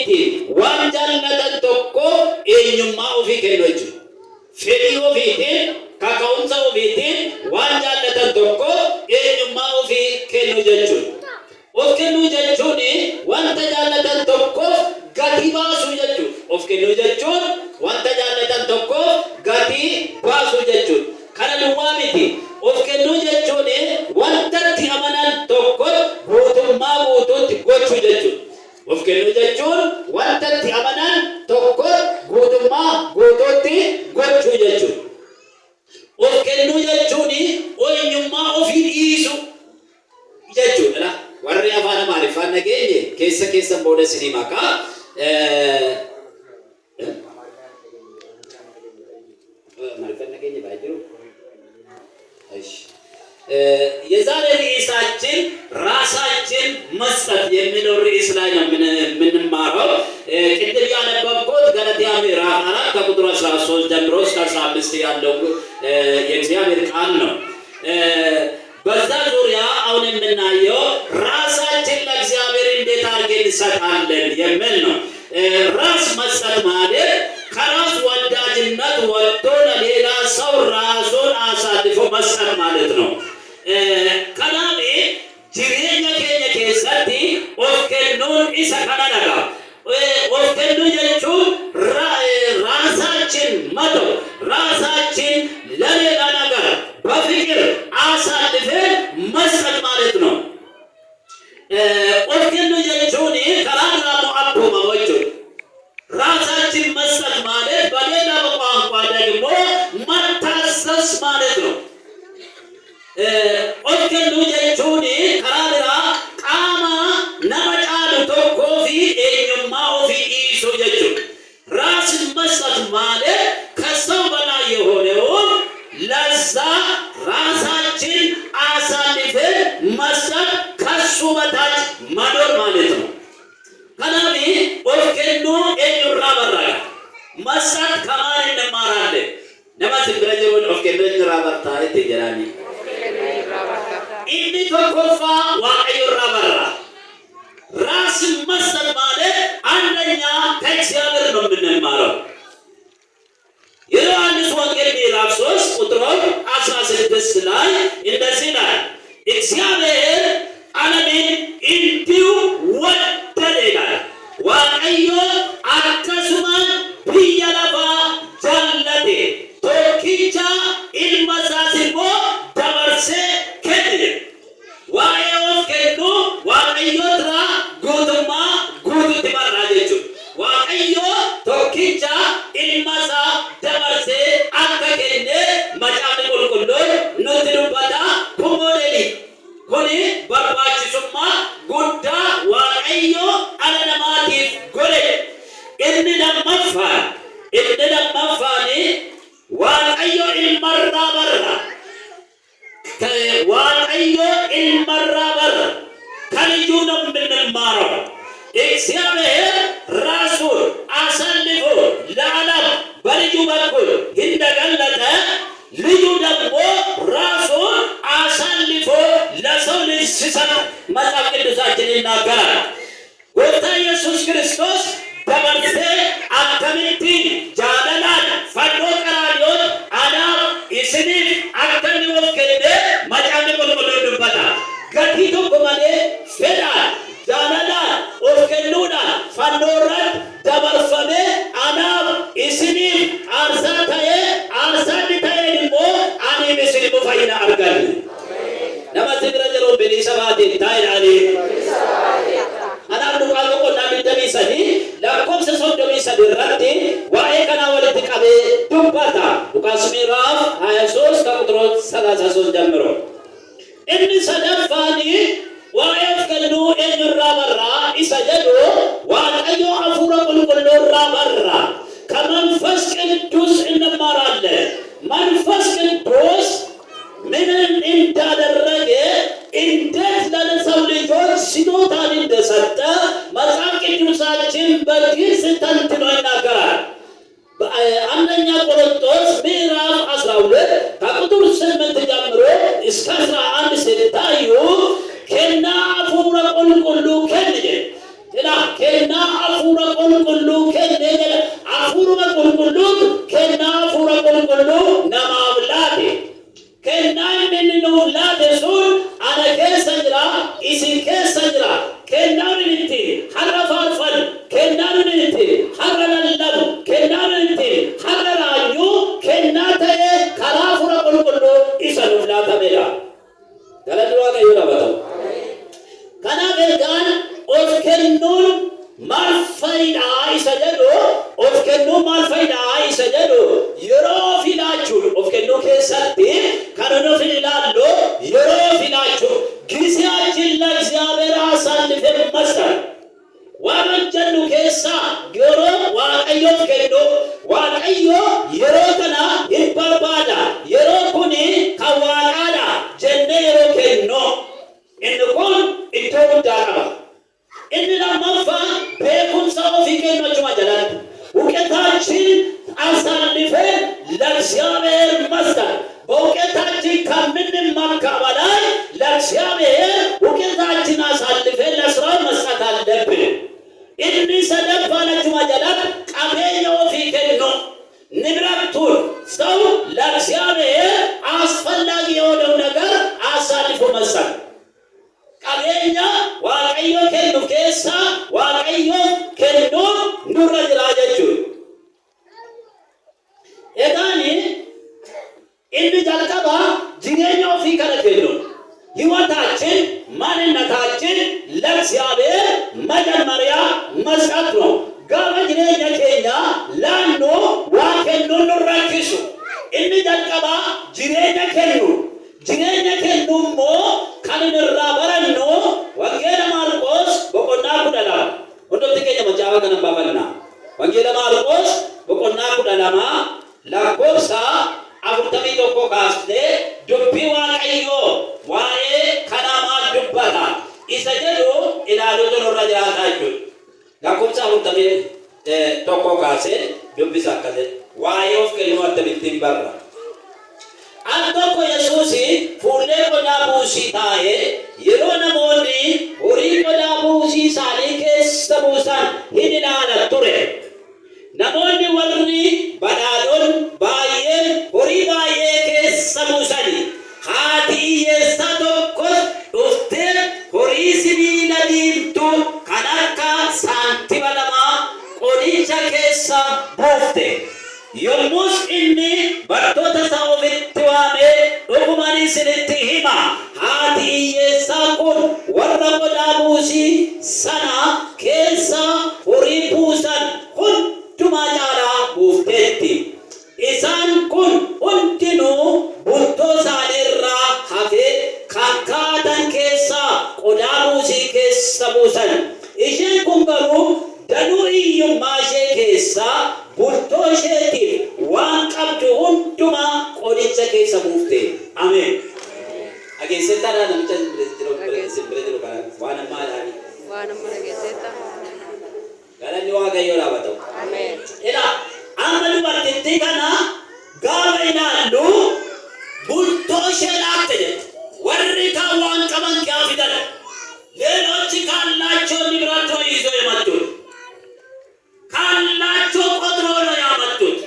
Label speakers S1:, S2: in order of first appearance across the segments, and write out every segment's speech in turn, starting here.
S1: ofiitti waan jaallatan tokko eenyummaa ofii kennu jechuudha. Fedhii ofiitiin kaka'umsa ofiitiin waan jaallatan tokko eenyummaa ofii kennu jechuudha. Of kennuu jechuun wanta jaallatan tokkoof gatii baasuu jechuudha. Of kennuu jechuun wanta jaallatan tokkoof gatii baasuu jechuudha. Kana duwwaa miti. Of kennuu jechuun wanta itti amanan tokko guutummaa guutuutti gochuu jechuudha. Of kennuu jechuun wanta itti amanan tokko guutummaa guutuutti gochuu jechuudha. Of kennuu jechuun eenyummaa ofii dhiisuu jechuudha. Warri afaan Amaariffaan nageenye keessa booda sinii makaa Amaariffaan nageenye baay'ee የዛሬ ርዕሳችን ራሳችን መስጠት የሚለው ርዕስ ላይ ነው የምንማረው። ቅድም ያነበብኩት ገላትያ ምዕራፍ 4 ከቁጥር 13 ጀምሮ እስከ 15 ያለው የእግዚአብሔር ቃል ነው። በዛ ዙሪያ አሁን የምናየው ራሳችን ለእግዚአብሔር እንዴት አድርገን እንሰጣለን የሚል ነው። ራስ መስጠት ማለት ከራስ ወዳጅነት ወጥቶ ለሌላ ሰው ራሱን አሳልፎ መስጠት ማለት ነው። ከናሜ ጅሬኛ ኬኛ ኬሰቲ ኦፍ kennuun isa kana dhaga. Of kennuu jechuun ራሳችን መተው ራሳችን ለሌላ ነገር በፍቅር አሳልፈን መስጠት ማለት ነው። of kennuu jechuun ከራራሙ አቦማ ወጆ ራሳችን መስጠት ማለት በሌላ ቋንቋ ደግሞ መታሰስ ማለት ነው። of kennuu jechuun ከራራ ቃማ ነመጫሉ ቶኮ ፊ eenyummaa ofii dhiisuu jechuudha. ራስን መስጠት ማለት ከሰው በላይ የሆነውን ለዛ ራሳችን አሳልፈን መስጠት ከሱ በታች መኖር ማለት ነው። ከናቢ of kennuu eenyurraa barraga መስጠት ከማን እንማራለን? ነማስ ብረጀውን of kennuu eenyurraa bartaa itti jedhani inni tokkoffa waaqayyorraa barra ራስን መስጠት ማለት አንደኛ ከእግዚአብሔር ነው የምንማረው። የዮሐንስ ወንጌል ምዕራፍ 3 ቁጥር 16 ላይ እንደዚህ ይላል፣ እግዚአብሔር ዓለምን እንዲሁ ወደደ ይላል። waaqayዮ akkasumaan biyya lafaa jaallate tokkicha ilma isaas immoo dabarsee kenne. waa'ee of kennuu waaqayyo irraa guutummaa guutuutti barraa jechuudha. waaqayyo tokkicha ilma isaa dabarsee akka kenne macaafni qulqulluun nutti dubbata. kun moodeli kuni barbaachisummaa guddaa waaqayyo dhala namaatiif godhe. inni lammaffaan waaqayyo ilmarraa barra waaqayyo ilmarraa barra ከልጁ ነው የምንማረው። እግዚአብሔር ራሱን አሳልፎ ለዓለም በልጁ በኩል እንደገለጠ ልጁ ደግሞ ራሱን አሳልፎ ለሰው ልጅ ሲሰጥ መጽሐፍ ቅዱሳችን ይናገራል። ጌታ ኢየሱስ ክርስቶስ በመርሴ አከሚቲ ጃለላን ፈኖ ቀራንዮን አናፍ ኢስኒፍ አከሚ ወከደ መጫን ቆልቆሎ ድበታ ገቲ tokko malee fedhaan jaalalaan of kennuudhaan fannoorratti dabarfamee anaaf isiniif aarsaa ta'ee aarsaatti ta'een immoo aniif isiniif fayyina arganne. namatti bira jiruun bilisa baatiin taa'edhaanii anaaf dhugaa boqonnaa 23 lakkoofsa 33 irratti waa'ee kanaa walitti qabee dubbata. Luqaas ምዕራፍ 23 ከቁጥር 33 ጀምሮ inni sadaffaani waa'ee of kennuu eenyurraa barra isa jedhu waaqayyo hafuura qulqulluurraa barra ከመንፈስ ቅዱስ እንማራለን። መንፈስ ቅዱስ ምን እንዳደረገ እንዴት ለሰው ልጆች ስጦታን እንደሰጠ መጽሐፍ ቅዱሳችን በግልጽ ተንትኖ ይናገራል። አንደኛ ቆሮንቶስ ምዕራፍ 12 ከቁጥር 8 ጀምሮ እስከ 11 ሲታዩ ከና አፉረ ቆልቆሉ ከነጀ ከና አፉረ egaan of kennuun maal faayidaa isa jedhu of kennuu maal faayidaa isa jedhu yeroo filaachuun of kennuu keessatti kan nuuf ilaallu yeroo filaachuun ጊዜያችን ለእግዚአብሔር አሳልፈን መስጠት ዋንጀኑ ኬሳ ዮሮ ዋቀዮፍ ከዶ ዋቀዮ የሮ ከና ይባባዳ የሮ ኩኒ ከዋቃዳ ጀነ የሮ ከኖ እንኩን ኢቶዳቀባ እንላማፋ በኩንሳ ኦፊኬኖች ማጀላት ውቀታችን አሳልፈን ለእግዚአብሔር መስጠት በውቀታችን ከምንመካ በላይ ለእግዚአብሔር ውቀታችን አሳልፈን ለስራው መስጠት አለብን። እኒ ሰደፍ ባለች ማጀላት ቀቤኛ ኦፊኬኖ ንብረቱን ሰው ለእግዚአብሔር አስፈላጊ የሆነው ነገር አሳልፎ መስጠት ቀቤኛ ዋቀዮ ከኑ ኬሳ ዋቀዮ ከኑ ኑረ ጅራጀቹ ኤጋኒ እንዲ ጃልቀባ ጅሬኛ ኦፊ ከነከኑ ህይወታችን ማንነታችን ለእግዚአብሔር መጀመሪያ መስጠት ነው። ጋባ ጅሬኛ ኬኛ ላኖ ዋከኑ ኑረኪሱ እንዲ ጃልቀባ ጅሬኛ ከኑ ሞ ካንንራ በረኖ ወንጌለ ማርቆስ በቆና ኩደላ ወንዶት ከኛ መጫዋ ከነባበልና ወንጌለ ማርቆስ በቆና ኩደላማ ላኮብሳ አቡተሚ ቶኮ ካስቴ ዱቢ ዋቀዮ ዋዬ ከናማ ዱባታ ኢሰጀዶ ኢላሉ ተኖራ ጃታቹ ላኮብሳ አቡተሚ ቶኮ ካሴ ዱቢ ሳከለ ዋዬ ኦፍ ከሊማ ተብቲን በራ አንተኮ ኢየሱስ ፉሌ ቆዳ ቡሲ ታዬ የሮ ነሞኒ ሆሪ ቆዳ ቡሲ ሳሊ ኬሰ ቡሳን ሂዲላለ ቱሬ ነሞኒ ወልኒ በዳሎን ባዬ ሆሪ ባዬ ኬሰ ቡሳኒ ሃቲ የሳቶኮ ዱፍቴ ሆሪ ሲቢላ ዲምቱ ከናካ ሳንቲበለማ ቆዲቻ ኬሰ ቡፍቴ yomus inni bartoota isaa ofitti waame dhugumaanii isinitti hima haati hiyyeessaa kun warra qodaa buusii sana keessa horii buusan hundumaa caalaa buufteetti. Isaan kun hundinuu bultoo isaaniirraa hafee kan kaatan keessaa qodaa buusii keessa buusan. Isheen kun garuu danuu hiyyummaa ishee keessaa bultoo isheetiif waan qabdu hundumaa qodicha keessa buufte. Ameen. Ageessitaadhaan namicha bira jiru kana waan ammaadhaani. Waan amma ageessita. Galanni Waaqayyoo haa ta'u. Ameen. Ila amma dubartittii kana gaafa ilaallu bultoo ishee dhaabte jedhe. Warri kaan waan qaban kaa fidan. Leelochi kallaachoo nibiraatoo ይዘው የመጡት ካላቸው ቆጥሮ ነው ያመጡት።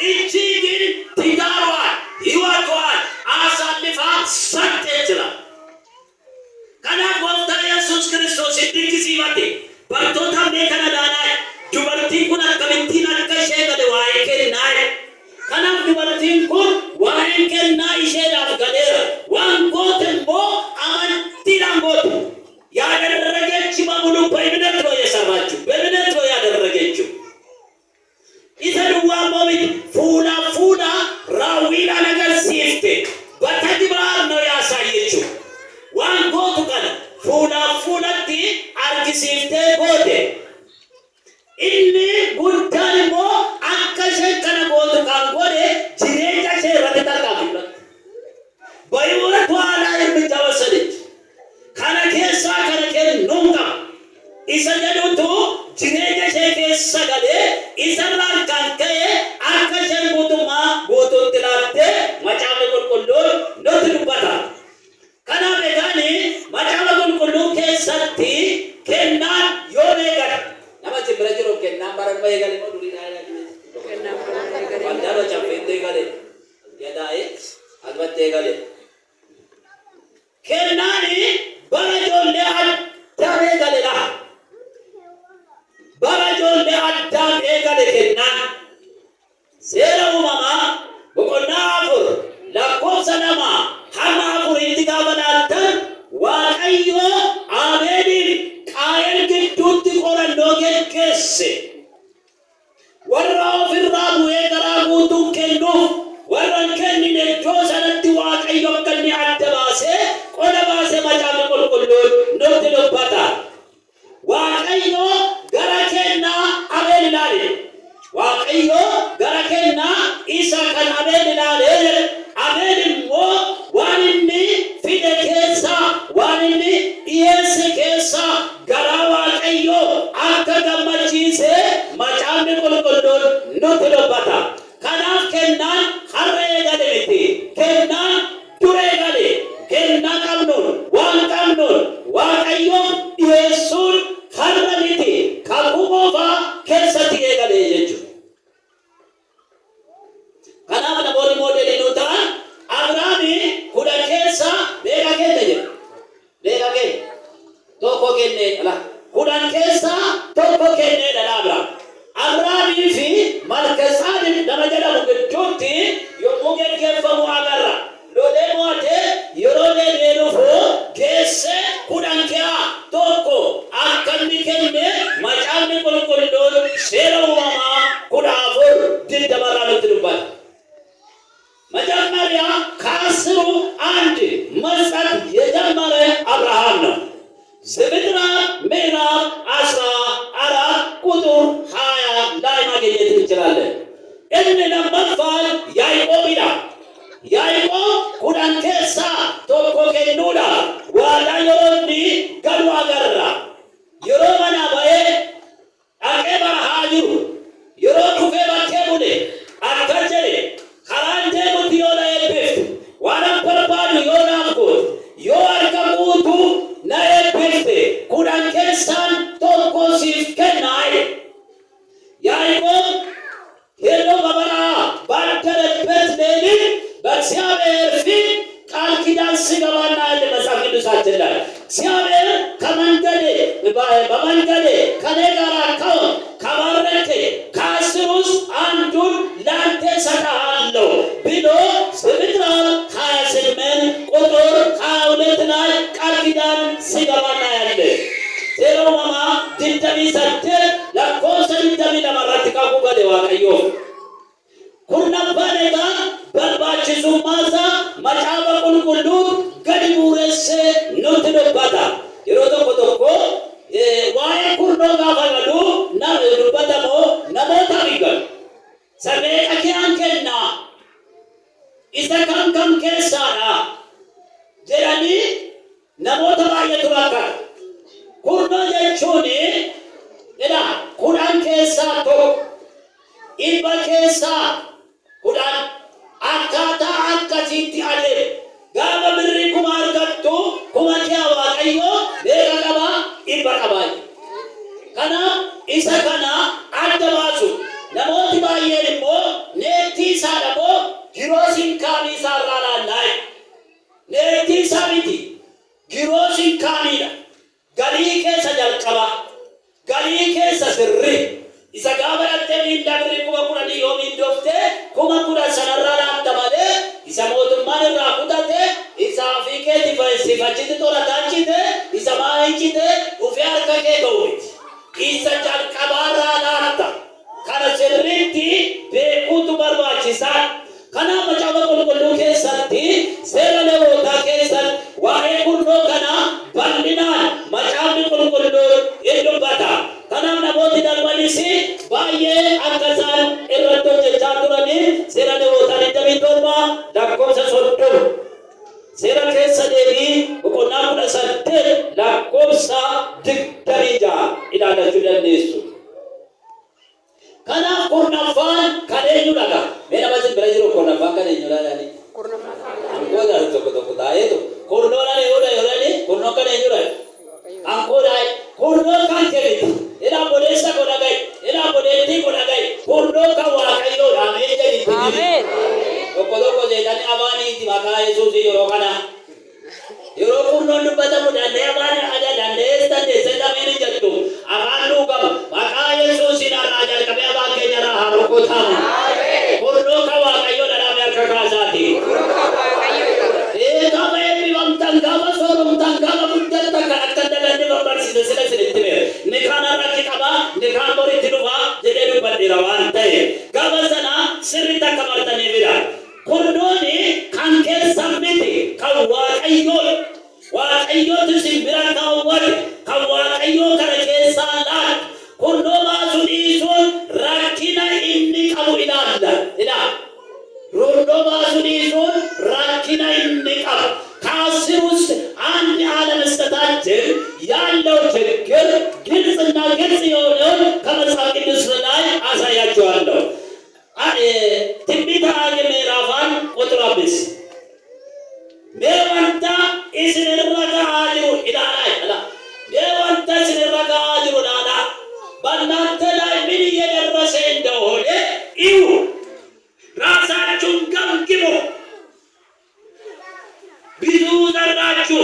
S1: እቺ ግን ትዳሯን ሕይወቷን አሳልፋ ሰጠች ይላል። ከና ጎፍታ ኢየሱስ ክርስቶስ ድግስ ይመጣ በርቶታ ከነዳና ዱበርቲን ኩን አከምቲን አከሸ ገለ ዋይከናይ ከና ዱበርቲን ኩን ዋይከና ይሸዳፍ ገሌራ ዋንጎትሞ አመንቲ ዳንጎት ያደረገች በሙሉ በእምነት ነው የሰራችው። በእምነት ነው ያደረገችው። ኢሰዱዋ ሞቢት ፉላ ራዊላ ነገር ሲፍቴ በተግባር ነው ያሳየችው። ዋንጎቱ ቀን ፉላቲ አርግሲፍቴ ጎቴ ኢኒ ጉዳልሞ አከሸ ከነ ጎቱ ቃን ጎዴ ጅሬኛ ሸረተ ተቃፍለት በይወቷ ላይ እርምጃ ወሰደች። ከነ ኬሳ ከነ ኬን ኖንጋ ኢሰኒ kenne ala kudan keessa tokko kenne dhala Abrahaamii fi Malkiiseedeq nama jedhamu gidduutti yommuu geggeeffamu agarra. Lolee mo'atee yeroo deebi'ee dhufu geesse kudhan keessaa tokko akka inni kenne macaafni qulqulluun seera uumamaa 14:20 nutti dubbata. መጀመሪያ ከአስሩ አንድ መስጠት የጀመረ አብርሃም ነው። ዘፍጥረት ምዕራፍ 14 ቁጥር 20 ላይ ማግኘት እንችላለን። እነ ለመፋል ያዕቆብ ይላል። ያዕቆብ ኩዳን ኬሳ ቶኮ ከኑዳ ዋላ የሮኒ ገዱ አገራ የሮ መና ባዬ አቄ በረሃ ጅሩ የሮ ቱፌ ባኬ ቡሌ አከጀሌ ካራንቴ ሙት ዮና ኤቤፍቱ ዋናን በርባዱ ዮና አምጎት ዮ አርገሙቱ ና ኤቤፍቴ ኩዳን ኬሳን ቶኮ ሲፍ ከናይ ያዕቆብ ሄዶ በበረሃ ባደረበት ሌሊት በእግዚአብሔር ፊት ቃል ኪዳን ሲገባና ያለ መጽሐፍ ቅዱሳችን ላይ እግዚአብሔር በመንገዴ ከኔ ጋር ከሆንክ ከባረከኝ ከአስር ውስጥ አንዱን ለአንተ እሰጥሃለሁ ብሎ ዘፍጥረት 28 ቁጥር 22 ላይ ቃል ኪዳን ሲገባና ያለ ዜሮ ማማ ድንደሚ ሰጥተ ለኮሰ ድንደሚ ለማራት ካቁበለ ዋቀዮ ኩናባኔጋ በርባችሱማሳ መጫበ ቁልቁሉት ገዲ ቡሬሴ ኑት ዱባታ yeroo tokko waa'ee kurnoo gaafa galu dubbatamoo namoota dhiigan sameeqa kiyaan kennaa isa kam keessaadha jedhanii namoota baay'eetu akka kurnoo jechuun kudhan keessaa tokko dhibba keessaa kudhan akkaataa akkasiitti adeemu gaafa birrii kuma argattu kuma kee waaqayyo beeka qaba dhibba qabaa kana isa kana adda baasu namooti baay'een immoo neettii isaa dhamoo giroosin kaanii isaa irraa laallaa neettii isaa miti giroosin kaaniidha galii keessa jalqaba galii keessa sirri isa gaafa dhattee miindhaa birrii kuma kudhanii yoo miindooftee kuma kudhan sanarraa laatta malee isa mootummaan irraa kutate isa afiikeeti sifachitti tolatachite isa maayichite ufee harka kee ga'uuti isa jalqabaarraa laatta kana sirriitti beekuutu barbaachisaa kana macaafa qulqulluu keessatti seera lewwotaa keessatti waa'ee kurnoo kana bal'inaan macaafni qulqulluun in dubbata. kanaaf namooti darbanisi baay'ee akka isaan irratti hojjechaa turaniif seera lewwotaa 27 lakkoofsa 30 seera keessa deebii boqonnaa 18 lakkoofsa 26 ilaalachuu dandeessu. kanaaf kurnaffaan kan eenyudha? mee nama sin bira jiru kurnaffaan kan eenyudha laali? ankoodha tokko taa'eetu kurnoodhaan yoodhani kurnoo kan eenyudha? ankoodha kurnoo kan kenniti ilaa boleessa godhagai ilaa boleettii godhagai kurnoo kan waaqayyoodha mee jedhitti tokko jeetanii abaaniiti maqaa Yesuusii yeroo kana yeroo kurnoon dubbatamu danda'e abaani dandeessee dhameen jettu afaan dhugamu maqaa Yesuusiin irraa jalqabee abaan keenya irraa haa rukkutamu kurnoo kan waaqayyoodha dhaabee harka kaasaati gaafa eebbifamtan gaafa sooromtan gaafa guddattan kan akka dalanni barbaachise sila sinitti beera ni kaan irratti qabaa ni kaan boritti dhufaa jedhee dubbadheera waan ta'e gaafa sana sirriitti akka bartaniifidha. kurnooni kan keessa miti kan waaqayyootu simbira kaawwate kan waaqayyoo kana keessaa laata kurnoo baasuu dhiisuun rakkina inni qabu ilaalla kurnoo baasuu dhiisuun rakkina inni qabu ከአስር ውስጥ አንድ አለመስጠታችን ያለው ችግር ግልጽና ግልጽ የሆነውን ከመጽሐፍ ቅዱስ ላይ አሳያችኋለሁ። ትንቢተ ሐጌ ምዕራፍ 1 ቁጥር 5 ሜወንታ ኢስንረጋ አጅሩ ኢላላ ሜወንታ ኢስንረጋ አጅሩ ላላ በእናንተ ላይ ምን እየደረሰ እንደሆነ እዩ ራሳችሁን ገምግሙ። ብዙ ዘራችሁ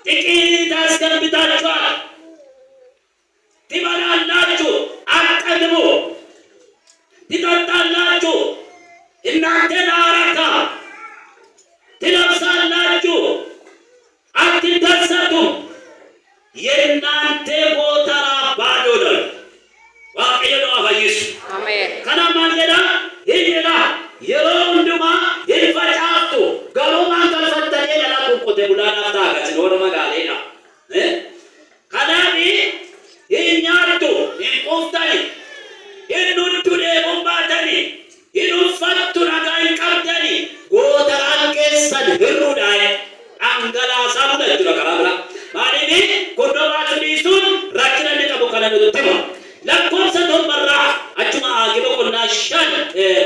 S1: ጥቂት አስገብታችኋል እናንተን አረካ ትለብሳላችሁ አትደሰቱም የእናንተ ጎተራ ባዶ ነው ዋቀዮ ነው አፈይስ አሜን ከናማን ጀዳ ይሄዳ የሮንዱማ ይፈጫቱ ገሎማን ከፈተለ ያላቁ ቆቴ ቡላና ታጋጭ ነው መጋሌና ከናቢ ይኛቱ ይቆፍታኒ ይኑዱኔ ቦምባታኒ ይኑፈቱ ነጋይ ቀብደኒ ጎተራን ከሰድ ህሩዳይ አንገላ ሳሙለቱ ለቀራብራ ማሪኒ ኮዶባቱ ዲሱን ራኪናን ተቀቡ ከነኑ ተማ ለኮምሰ ቶርበራ አቹማ አጊበ ቆናሻን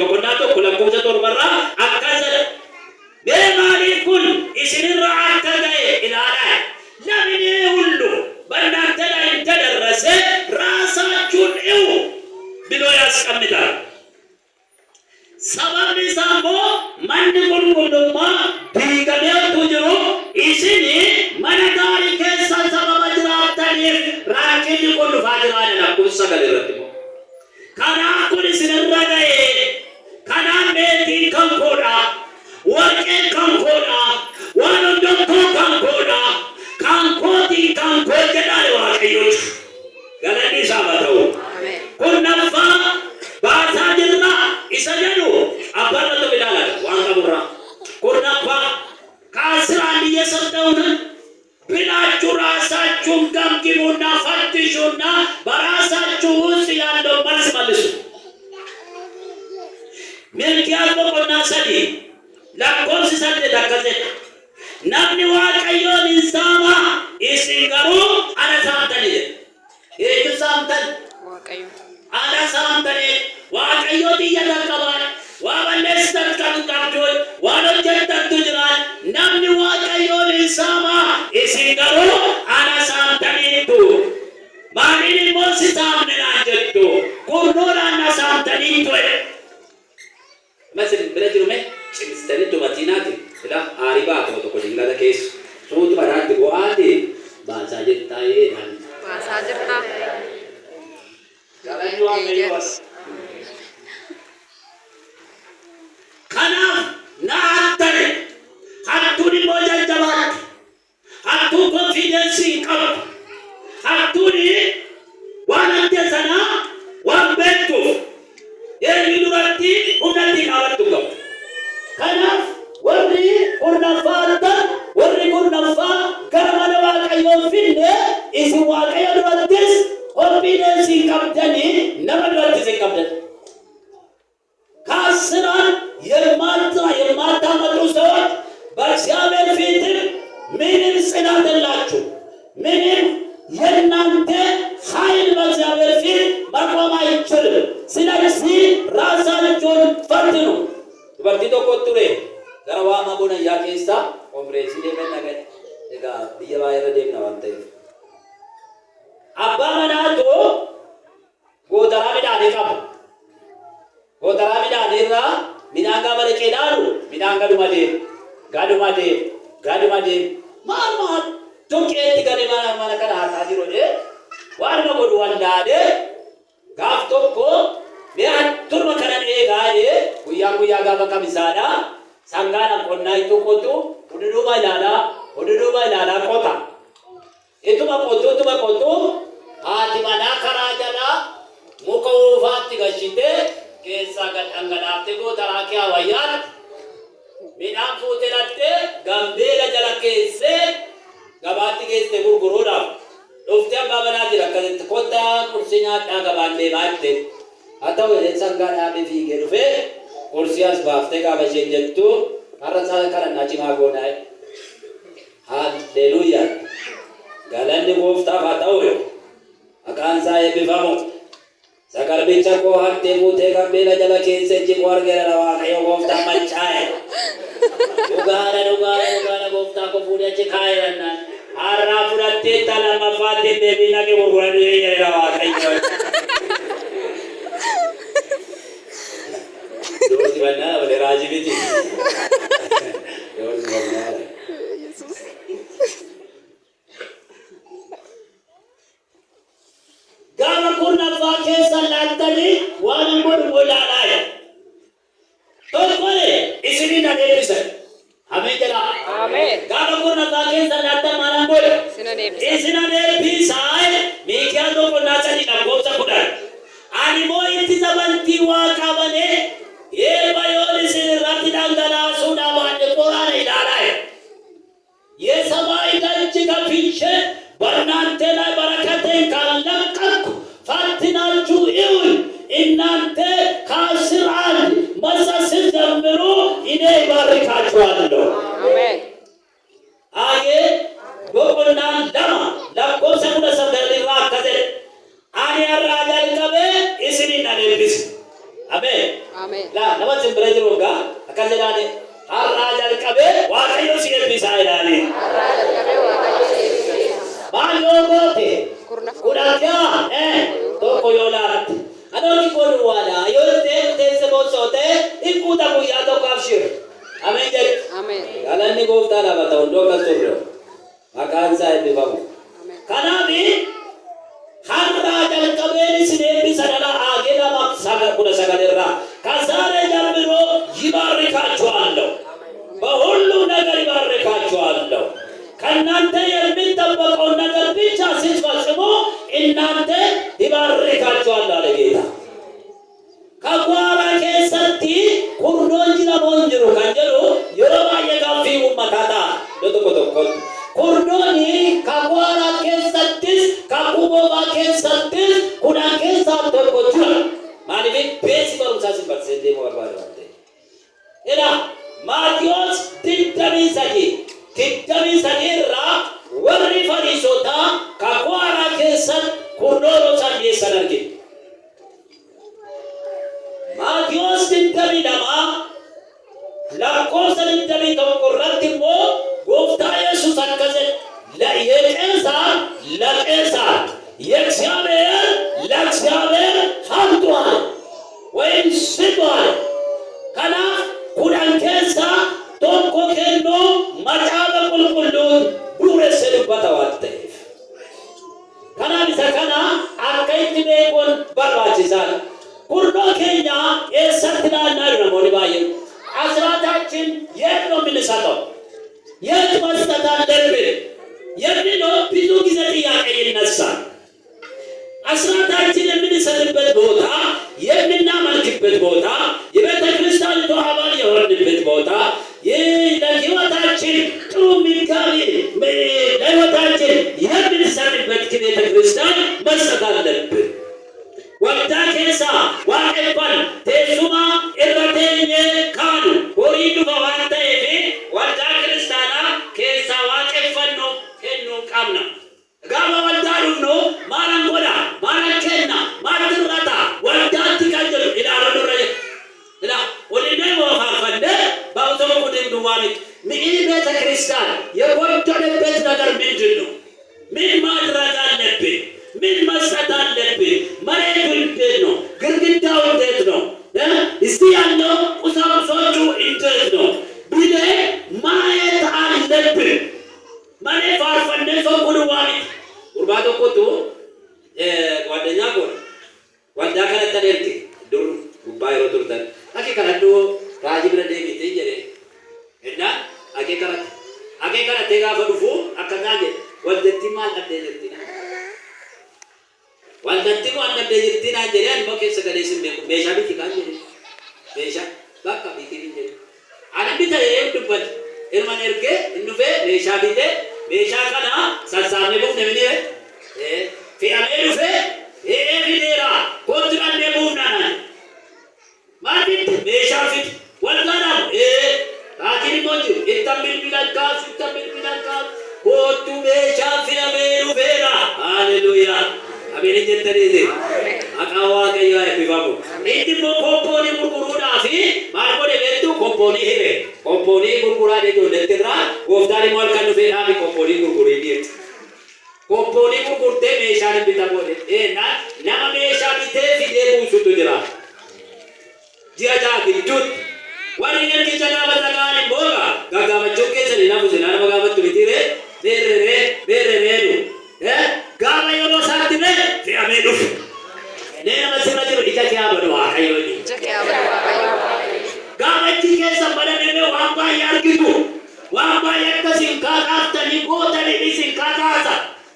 S1: በቆናቶ ለኮምሰ ቶርበራ አካዘ በማሪኩን ኢስንራ አተጋይ ኢላላ ለምን ሁሉ በእናንተ ላይ ተደረሰ ራሳችሁን እዩ ብሎ ያስቀምጣል ሰባብ ሳሞ ማን ቆልቆልማ ቢገበያቱ ጅሮ ኢስኒ ማናዳሪ ከሳ ሰባብ ጅራታኒ ራኪን ቆሉ ፋጅራና ለኩሳ ገለረትሞ ካና ኩል ስንራጋዬ ካና ቤቲ ከንኮዳ ወርቄ ከንኮዳ ዋኖንዶቶ ከንኮዳ ካንኮቲ ካንኮጀዳለ ዋቀዮች ገለኒ ሳባተው ኩነፋ ባታጅራ ኢሰጀዱ አባረቱ ቢላላ ዋንቀቡራ ኩነፋ ከአስራ አንድ እየሰጠውን ብላችሁ ራሳችሁን ገምግሙና ፈትሹና በራሳችሁ ውስጥ ያለው መልስ መልሱ ሚልኪያስ በቆና ሰዲ ለኮንስ ሰደ ደከዘ namni waaqayyoon insaama isin garuu ana saamtani eenyu saamtan waaqayyo ana saamtani waaqayyo xiyya qaban waa balleessitan kan qabduun waan hojjettantu jiran namni waaqayyoon insaama isin garuu ana saamtaniittu maaliin immoo si saamne naan jettu kurnuudhaan na saamtaniittu masin bira jirume cimistaniittu matiinaati ila ariba to ko jingala kes soju barat go ate bahasa jetta ye dan bahasa jetta jalan yo ameliwas kana na atare hatu ni moja jabat hatu confidence kap hatu ni wanante sana wambetu ye yudurati unati awatu kap kana warri kurnafaata warri kurnafa karamana waaqayyo finne isi waaqayyo durattis confidence qabdani nama durattis qabdan ካስራን የማታመጡ ሰዎች በእግዚአብሔር ፊት ምንም ጽናት የላችሁ ምንም የእናንተ ኃይል በእግዚአብሔር ፊት መቆም አይችልም ስለዚህ ራሳችሁን ፈትኑ በርቲቶ ቆጥሬ Garawa mabuna yakesa kompresi demen nagat ega biya bayar demna wante abba manato gotara midane kap gotara midane ra minanga male kedaru minanga gadumade mama toke tigane mana kana hatadiro de warna godu wandade gaf tokko me aturma kana ega de guya gaba kamisada Sanggana kona itu kotu, udah ilala kota. Itu mah kotu, hati mana kerajaan, muka ufat tiga cite, kesagan anggan apte ko tarakya wayat, minam futerate, gambela jala kese, gabati kese gurgurura. Luftia babana tira kadet kota kursinya taga bande bate. Atau ini sanggana befiger fe. Kursias bafte ka bajen jettu karasa karan nachi magonai haleluya galande gofta fatau akan saya bifamo sakar bicha ko hatte bute ka bela jala kese ji wargera rawa kayo gofta manchai ugara gofta ko punya chikaya na arra puratte tala mafate bebi na ke urwani ye rawa kayo Dosi bana boleh raji biji. Dosi bana. Gama kurna fakir salat tadi, wana mur bola lay. तो isina pisai mikiando konachani na kopsa kudan animo itizabanti wa kabane ye bayoni sin ratidangala suda bande korane idalai ye sabai ganchi ka piche banante la barakaten kalakak fatinachu iul innante khasiran masas jamru ine barakachuando amen आगे गोकुल नाम दमा लक्को सकुड़ा सब दर्दी वाक कदे आने राजा कबे इसनी नाले बिस अबे ला नमः सिंबरेज रोगा अकाजे नाले हर राजा कबे वाकायो सी बिस आए नाले राजा कबे वाकायो सी बिस बालो गोते कुड़ा क्या तो कोयोलात अनोनी कोलवाला यो ते से बहुत सोते इकुदा को यादो काफिर Amen. Amen. Kalau ni kau tak dapat tahu, doa kasih. Makan saya di bawah. Karena ni, harta dan kabel sini bisa adalah agenda mak saga pun saga derra. Kasar jam biro jibar rekha cuando. Bahulu negari bar rekha cuando. Karena yang minta bakal negara bicara sesuatu, innante jibar rekha cuando lagi. Kaguara ke sati kurdonjira bonjiro kanjero yoroba ye gafi ummatata dotokotokot kurdoni kaguara ke sati kakuboba ke sati kuna ke satokotula mani be besi baru sasi persende morbar wate era Matios tittami sagi ra warri fari sota kaguara ke sat kurdoro sanje sanarki Matios tittami nama lakko tittami tongkorratti mo gofta Yesus akkase la yekesa yekshaber hamtuan wain sidwan kana kudan kesa tokko kenno macaba kulkulun dure selu batawatte kana bisa kana akaiti be kon barbachisan Kurdo Kenya esatna naru namoni bayu asratachin yet no minisato yet mastata derbe yet no pizu gizati ya kayin nassa asratachin minisat bet bota yet minna malkit bet bota yebeta kristal to habari horne bet bota ye lagiwatachin tu mikali me lagiwatachin yet minisat bet kibeta kristal mastata derbe Waqtaa keessa waaqeffan teessuma irra teenye kaanu horii dhufa waan ta'eef waldaa kiristaanaa keessa waaqeffannu kennuu qabna. Gaafa waldaa dhufnu maalan godha maalan kenna maaltu irrata waldaatti kan jedhu ilaalan irra jira. Waliin faarfanne baa'utuma kudin duwwaa miti. Mi'i beeta kiristaan የጎደለበት ነገር ምንድን ነው? ምን ማድረግ አለብን? ምን መስጠት አለብን? መሬቱ እንዴት ነው? ግድግዳው እንዴት ነው? እስቲ ያለው ቁሳቁሶቹ እንዴት ነው ብለህ ማየት አለብን። መሬት ፋርፈነ ሰው ኩልዋሚ ቁርባቶ ቆጡ ጓደኛ ቆር ወንዳ ከነተለልቲ ዱር ጉባኤ ሮቱርተን አኬ ከነዶ ራጂ ብረ ደሚቴ ይጀሬ እና አኬ ከነቴ ጋፈ ዱፉ አከናጀ ወልደቲ ማል አደጀቲና Waldatti mo anna dejirtina jerian mo ke sagale simbe besha biti kan jeri besha bakka biti jeri ana bita ye dubbat irman erge indufe besha bite besha kana sasame buk nemini fi ame dufe bidera kontran ne bumna na mabit besha fit walgana takini monju itambil bilan ka kotu besha fi ame dufera hallelujah Amin jentari ini, akawa kaya epibamu. Ini mo komponi burburuda fi, marco de betu komponi here, komponi burbura de jo letera, goftari mal kanu fe nami komponi burburi ni. Komponi burburte meeshani bita bole. Nama meeshani te fi de busu tu jira. Jia gidut. Wani yang kita dapat tagani boga, gagawa joke seni namu seni, nama gagawa tu bitire, bere. Gama yono sakti me fiame duf ne masira jiru ija kya badwa kayo ni gama tike sambara ne wamba yar gitu wamba yakka sin ka afta ni gota ni sin ka ta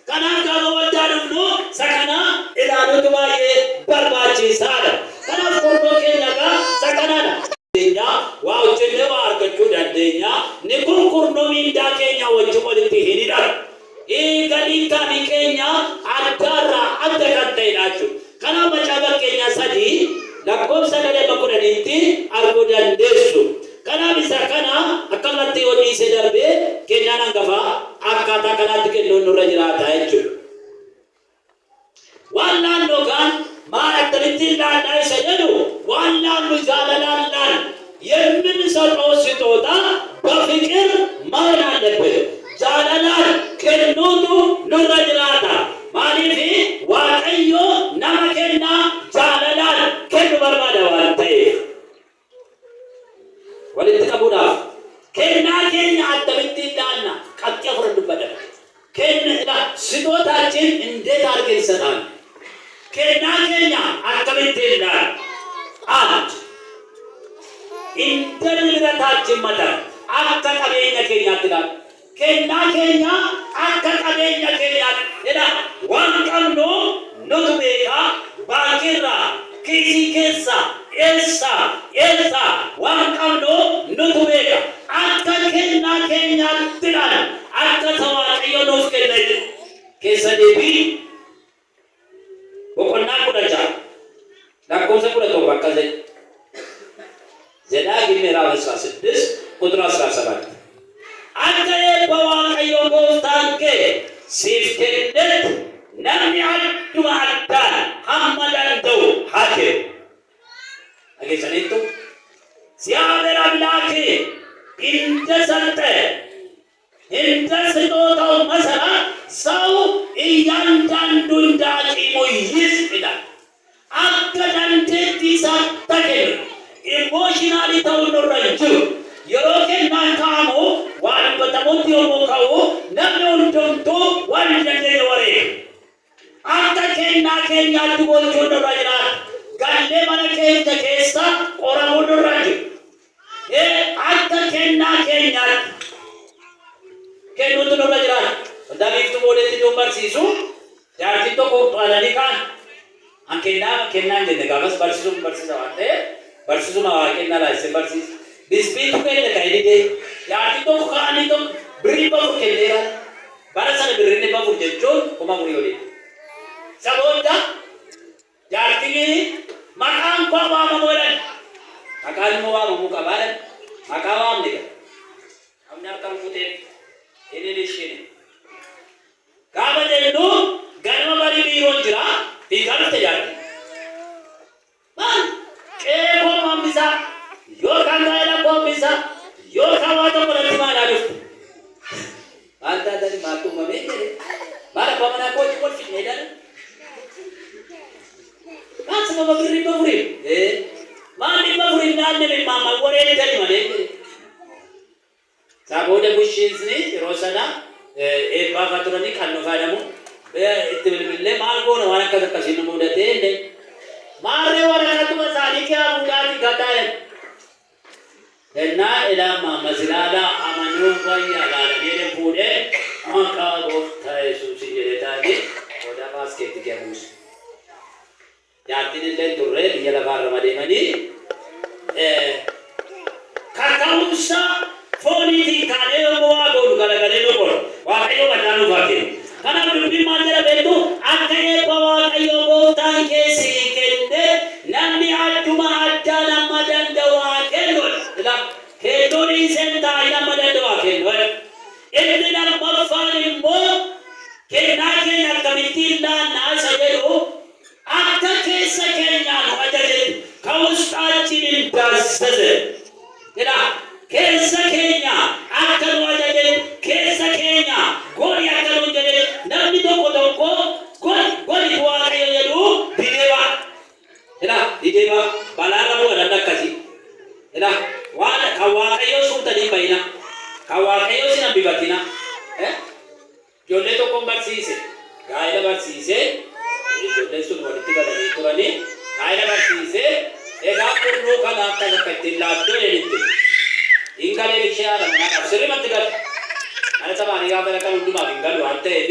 S1: Kanaaf gaafa waldaa dhufnu sakana ilaaluutu baay'ee barbaachisaadha. Kanaaf kurnoo keenya sakanaadha. Waa hojjennee waa argachuu dandeenya. Ni kun kurnoo miindaa keenya wajjin walitti hidhidha. Galiin kaanii keenya addaarraa adda kan ta'edha jechuudha. Kanaaf macaafa keenya 3:10 arguu dandeessu. Kanaaf isa kana akkanatti yoo dhiisee darbee keenyaan hangafa akkaataa kanaatti kennuun nurra jiraata jechuudha. Waan naannoo kan maal akkamitti ilaallaa isa jedhu waan naannoo jaalalaan የምንሰጠው ስጦታ በፍቅር መሆን አለበት። ጃላላን ከኖቱ ኑረ ጅራታ ማሊፊ ዋቀዮ ነመከና ጃላላን ከኑ በርባዳ ዋልተይ ወልትቀቡዳ ከና ከኛ አጥብትዳና ቀጥፈርንበደ ከና ስጦታችን እንዴት አድርገን ይሰጣል? ከና ከኛ አጥብትዳ አንድ ኢንተርኔታችን መጣ አከቀበኛ ከኛ ትላል ከና ከኛ አከቀበኛ ከኛ እላ ዋንቀምኖ ኖቱቤካ ባንኪራ ኪሲኬሳ ኤልሳ ዋንቀምኖ ኖቱቤካ አከከና ከኛ ትላል አከተዋቀዮ ኖፍ ከለይ ከሰዴቢ ወቆና ቁዳቻ ዳቆሰ ቁዳቶ ባካዘ ዘዳግም ምዕራፍ 16 ቁጥር 17 አንተ በዋቀዮ ጎፍታንከ ሲፍከነት ነምኒ አዱ አዳን ሐመዳንተው ሀኬ አገሰኔቱ ሲያበራ አምላክ እንደሰጠ እንደ ስጦታው መሰረት ሰው እያንዳንዱ እንዳቂሙ ይስጥላል አከዳንተ ዲሳተከ emotionally tawurranju yeroke nankamo wan batamotti omokawo namon tonto wan jande ware akka kenna kenya dubolcho dorajna galle mana kenya kessa oramo doraju akka kenna kenya kenu dorajna ndabiftu bodeti dombarsisu yarti to ko alani kan ankenna kenna jende gagas barsisu barsisawate barsisu mawaaqina laayse barsis bisbiitu kenne kaydide yaati to kaani to birri bafu kendera barasana birri bafu jechuun kuma muri oli sabonda yaati maqaan ko waama molan maqaan mo waama mu qabalan maqaa waamne amna kan kute enelishine kaaba jennu ganama bari biiroon jira biigalte yaati man eko mamisa yo kangala komisa yo kawato kolati malaaluf anta dali matu mamere mara pamana ko chikol fineda asa baba birri bafuri mani bafuri nanne me mama wore dali male sabode bushizni rosana baba turani kanno fadamu itibille malgo no wana kadakasinu mudate ne मारे वाला तो मसाली क्या बुलाती गताए ना इलामा मसलाला अमनु वया लाला मेरे पूरे आका गोफ्ता है सुसी जेता के ओदा पास के दिया मुस याती ने ले दुरे ये लगा रमदे मनी काकाउंसा फोनी थी काले मोआ गोल गले लो बोल वाकयो बनानु बाके kana dubbi maajira beetu akka eebbawa qayyoo gooftaan keessi kenne namni adduma addaa nama danda'aa kennuun kennuun iseen taa'ee nama danda'aa kennuun inni lammaffaan immoo kennaa keenya akkamittiin laannaa isa jedhu akka keessa keenyaan ajajetu ka'uustaachiin hin dassase keessa keenya akka nu ajajetu keessa keenya gooni akka nu jedhe namni tokko goli waaqayyo jedhu dideba balaara bu'aadha akkasi waan kan waaqayyo suutanii bayina kan waaqayyo sina bibatina ijoollee tokkoon barsiise gaa'ela barsiise ijoolleen sun walitti galanii turanii gaa'ela barsiise egaa kurnuu kana akka ittiin laattuu jedhitti ingalee bishee haadha manaa sirrimatti galu ana samaanii gaafa kan hundumaaf hin galu waan ta'eef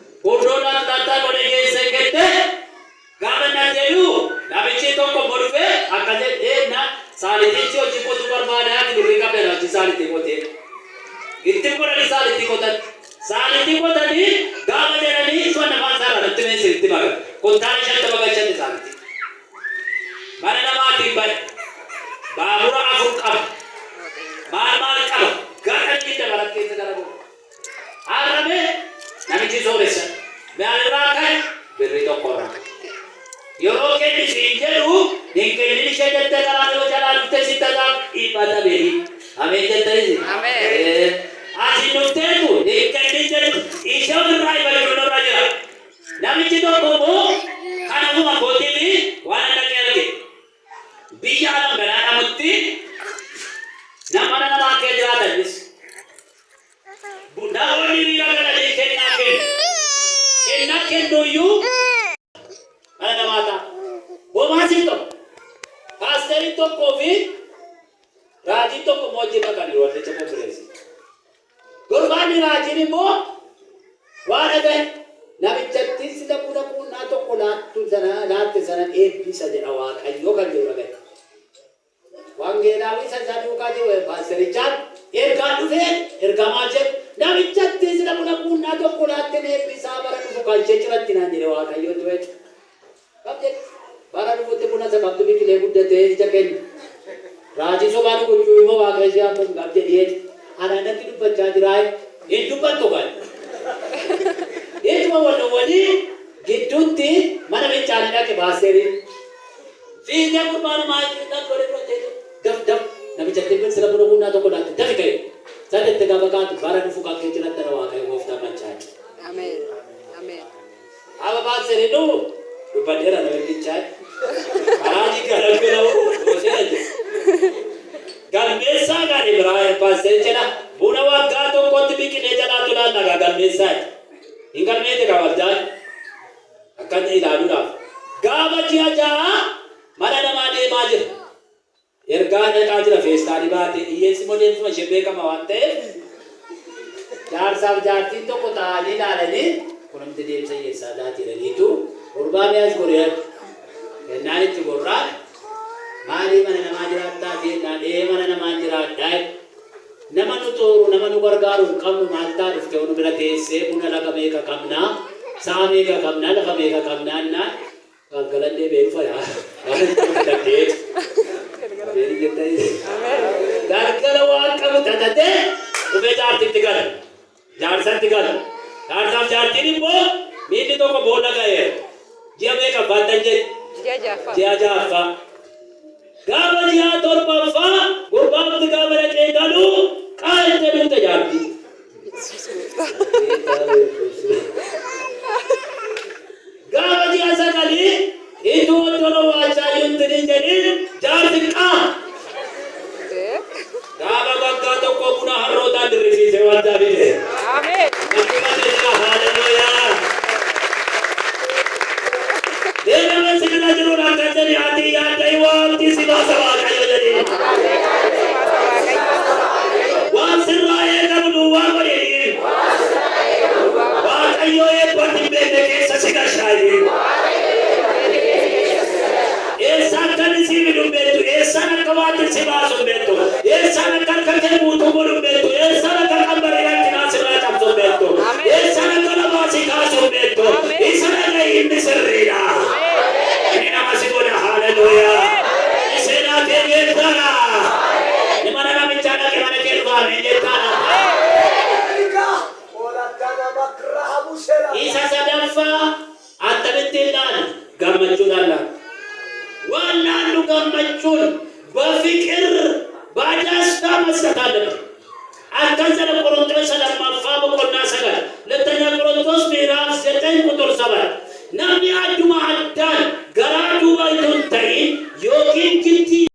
S1: Kundola tata kone geesse kette gaafana jedhu namichi tokko morfe akka jedhee na saalitichi hojii qotu barbaadaati birrii qabdana hojii saaliti qote itti godhani saaliti qotan saaliti qotanii gaafa jedhanii isuma nafaan saara natti meesiritti baga kontaani shanta bagachatti saaliti mana namaatiin bade baabura afur qaba maal qaba gaadhanii giddha barakkeessa gara booda arame namichi sooressa maalirraa ka'e birrii tokkorraa yeroo kenni siin jedhu hin kennin ishee jettee karaa yoo jalaa dhuftee sitta taa'u dhiibba Amen jettanii. Amen. Asi nufteetu hiikkanii jedhu ishee irraa ibaluu dhabaa jira. Namichi tokko immoo kanamuma kootiifi waan dhaqee arge. Biyya alam galaanamutti nama kee jiraatanis. Namoonni hiriira galanii kennaa kennu. Kennaa kennuuyyuu mana namaa ta'a. Bomaasiin tokko. Paasterii tokkoo fi raajiin tokko moojjii maqanii walii tokko bireessi. Gurbaanni raajiin immoo waan dhagahe namichatti sila buna quunnaa tokko laatte sana eebbisa jedha Waaqayyoo kan jedhu dhagahe. Wangeelaawwi isa duukaa jiru paasterichaan ergaan dhufee ergamaa jedhu namichatti sila buna quunnaa tokko laatte eebbisaa bara dhufu kan ishee ciratti naan jedhe Waaqayyoo ture. Bara dhufutti buna isa qabdu biqilee guddatee ija kenna. Raajii sobaan gochuu immoo Waaqayyoo akka hin qabde dhiyeeti. Ananatti dubbachaa jiraa hin dubbattu kan. Eetuma walii gidduutti mana fincaanii dhaqe paasterii. Fiigee gurbaanumaa jechuudhaan godhe fudhatee daf namichatti bin sila buna quunnaa tokko laatte dafi ka'e. Sadiitti gaafa kaatu bara dhufu kan kee jiraatti na Waaqayyoo gooftaa machaa. Ameen. Ameen. Aba paasterii dhuu dubbateera namichaa. Araajii garaagaraa goosee jiru. Galmeessaa gaarii biraa paasterii jedha. Buna waggaa tokkotti biqilee jalaatu laallaa galmeessaa. Hin galmeete qabaldaan akkana ilaaluudhaaf. Gaafa ji'a ja'a mana namaa deemaa jira. Ergaa dhaqaa jira feestaalii baatee hiyyeessi modeelfuma ishee beekama waan ta'eef jaarsaaf jaartiin tokko taa'anii ilaalanii kunumti deemsa hiyyeessaa daatiiraniitu gurbaa mi'aas godhan kennaan itti gorraan maalii mana namaa jiraattaa jennaan mana namaa jiraadhaa nama nu xooru nama nu gargaaru hin qabnu maal ta'a dhufte onu bira teessee buna laga meeqa qabnaa sa'a meeqa qabnaa lafa meeqa qabnaa innaan galgalandee beeku yaa dandeetu. Gargara waan qabu tatatee dhufee jaartitti gala. Jaarsatti gala. Jaarsaaf jaartiin immoo miilli tokko boolla ga'eera. Ji'a meeqa baattan jedhe? Ji'a ja'affaa. Gaafa ji'a torbaffaa gurbaatti gaafa dhaqee galu qaalite dhufte jaarti. Gaafa ji'a sagalii iddoo iddoo waachaa yuuntiniin jedhin jaarti qaa. Gaafa waggaa tokko buna harrootaan dirrisiisee waan daabite. Ameen. Haleluuyaa. Deemame sinina jiruun akka jedhi ati yaadai waanti si baasa Waaqayyo jedhi. Waan sirraa eegamu duwwaa godheni. Waaqayyo eebbatti hin beekne keessa si gashaayi. Eessaan kan isii midhuun beektu, eessaan akka waanti si baasu hin beektu, eessaan akka harka kee guutuu godhu hin beektu, eessaan akka qambarii rakkinaa sirraa cabsu hin beektu, eessaan akka lamaa si kaasu hin beektu, isa dhaga'e inni sirriidha. Inni nama si godha haleluuyaa. Seenaa kee geeddaadha. Ni mana namichaa dhaqe mana kee dhufaame geeddaadha. Isa sadaffaa attamitti ilaalu gammachuudhaan laala. Waan naannu gammachuun በፍቅር በደስታ መስጠት አለብን። አካንዘለ ቆሮንቶስ ለማፋ በቆና ሰጋል ለተኛ ቆሮንቶስ ምዕራፍ 9 ቁጥር 7 namni adduma addaan garaa duuba itoo hin ta'in yookiin